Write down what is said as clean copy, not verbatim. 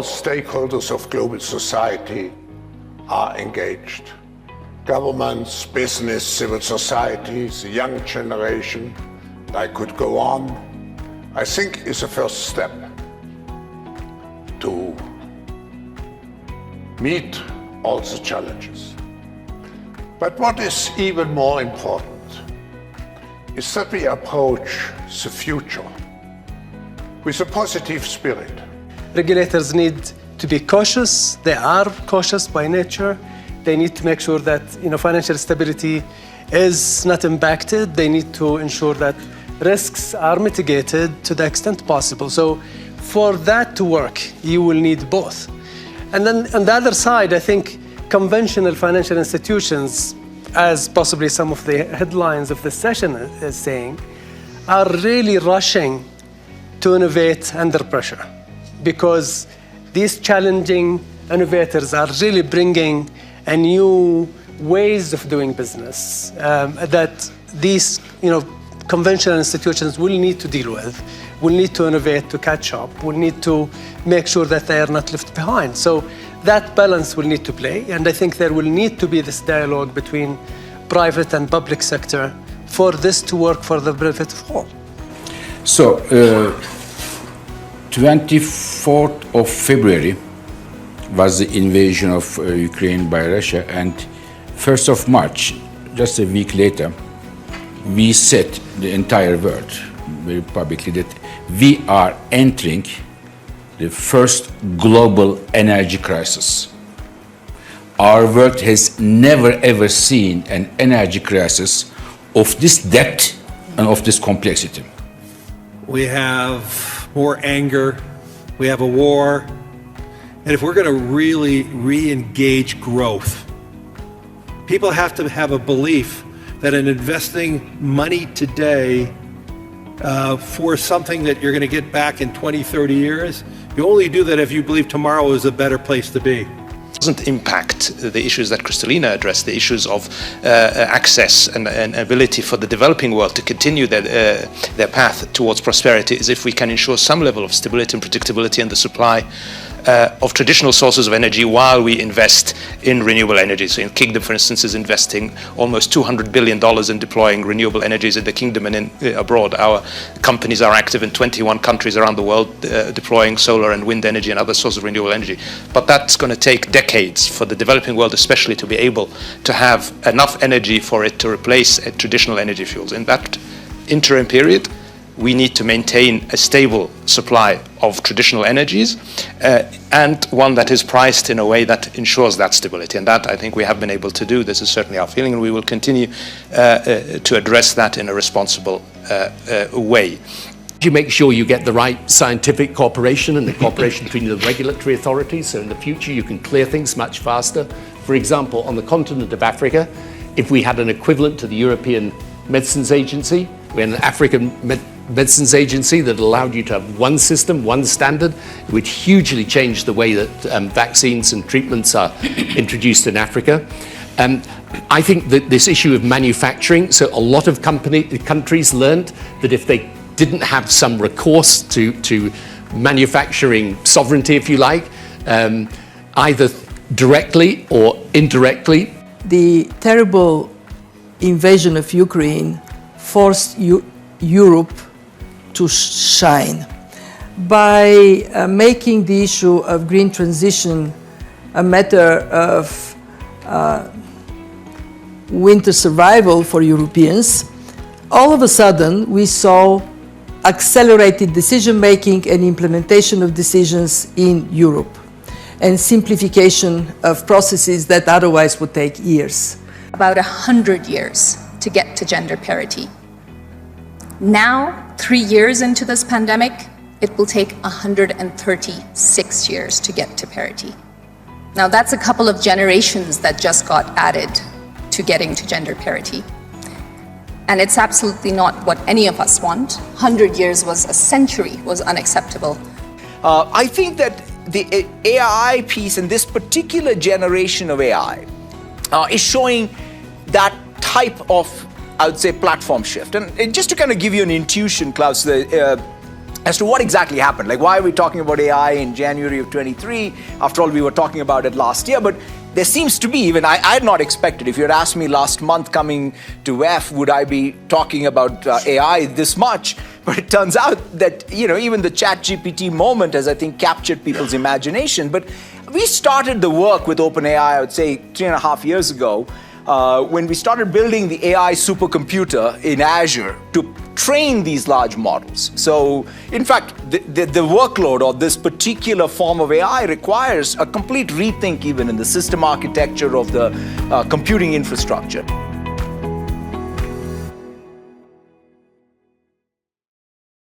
stakeholders of global society are engaged. Governments, business, civil societies, the young generation, and I could go on, I think is a first step to meet all the challenges. But what is even more important is that we approach the future with a positive spirit. Regulators need to be cautious. They are cautious by nature. They need to make sure that financial stability is not impacted. They need to ensure that risks are mitigated to the extent possible. So for that to work, you will need both. And then on the other side, I think conventional financial institutions, as possibly some of the headlines of this session is saying, are really rushing to innovate under pressure, because these challenging innovators are really bringing a new ways of doing business that these conventional institutions will need to deal with, will need to innovate to catch up, will need to make sure that they are not left behind. So that balance will need to play, and I think there will need to be this dialogue between private and public sector for this to work for the benefit of all. So, 24th of February was the invasion of Ukraine by Russia, and 1st of March, just a week later, we said the entire world very publicly that we are entering the first global energy crisis. Our world has never ever seen an energy crisis of this depth and of this complexity. We have more anger, we have a war, and if we're going to really re-engage growth, people have to have a belief that in investing money today for something that you're going to get back in 20, 30 years, you only do that if you believe tomorrow is a better place to be. Doesn't impact the issues that Kristalina addressed, the issues of access and ability for the developing world to continue their path towards prosperity, is if we can ensure some level of stability and predictability in the supply of traditional sources of energy while we invest in renewable energy. So in Kingdom, for instance, is investing almost $200 billion in deploying renewable energies in the Kingdom and abroad. Our companies are active in 21 countries around the world deploying solar and wind energy and other sources of renewable energy. But that's going to take decades for the developing world especially to be able to have enough energy for it to replace traditional energy fuels. In that interim period, we need to maintain a stable supply of traditional energies and one that is priced in a way that ensures that stability. And that I think we have been able to do. This is certainly our feeling, and we will continue to address that in a responsible way. You make sure you get the right scientific cooperation and the cooperation between the regulatory authorities, so in the future you can clear things much faster. For example, on the continent of Africa, if we had an equivalent to the European Medicines Agency, we had an African Medicines Agency that allowed you to have one system, one standard, which hugely changed the way that vaccines and treatments are introduced in Africa. I think that this issue of manufacturing, so a lot of countries learned that if they didn't have some recourse to manufacturing sovereignty, if you like, either directly or indirectly. The terrible invasion of Ukraine forced Europe to shine by making the issue of green transition a matter of winter survival for Europeans. All of a sudden, we saw accelerated decision-making and implementation of decisions in Europe, and simplification of processes that otherwise would take years. About 100 years to get to gender parity. Now, 3 years into this pandemic, it will take 136 years to get to parity. Now, that's a couple of generations that just got added to getting to gender parity. And it's absolutely not what any of us want. 100 years was a century, was unacceptable. I think that the AI piece and this particular generation of AI is showing that type of, I would say, platform shift. And just to kind of give you an intuition, Klaus, as to what exactly happened. Like, why are we talking about AI in January of 23? After all, we were talking about it last year, but there seems to be, even I had not expected, if you had asked me last month coming to F, would I be talking about AI this much? But it turns out that, even the ChatGPT moment has, I think, captured people's imagination. But we started the work with OpenAI, I would say 3.5 years ago, when we started building the AI supercomputer in Azure to train these large models. So, in fact, the workload of this particular form of AI requires a complete rethink even in the system architecture of the computing infrastructure.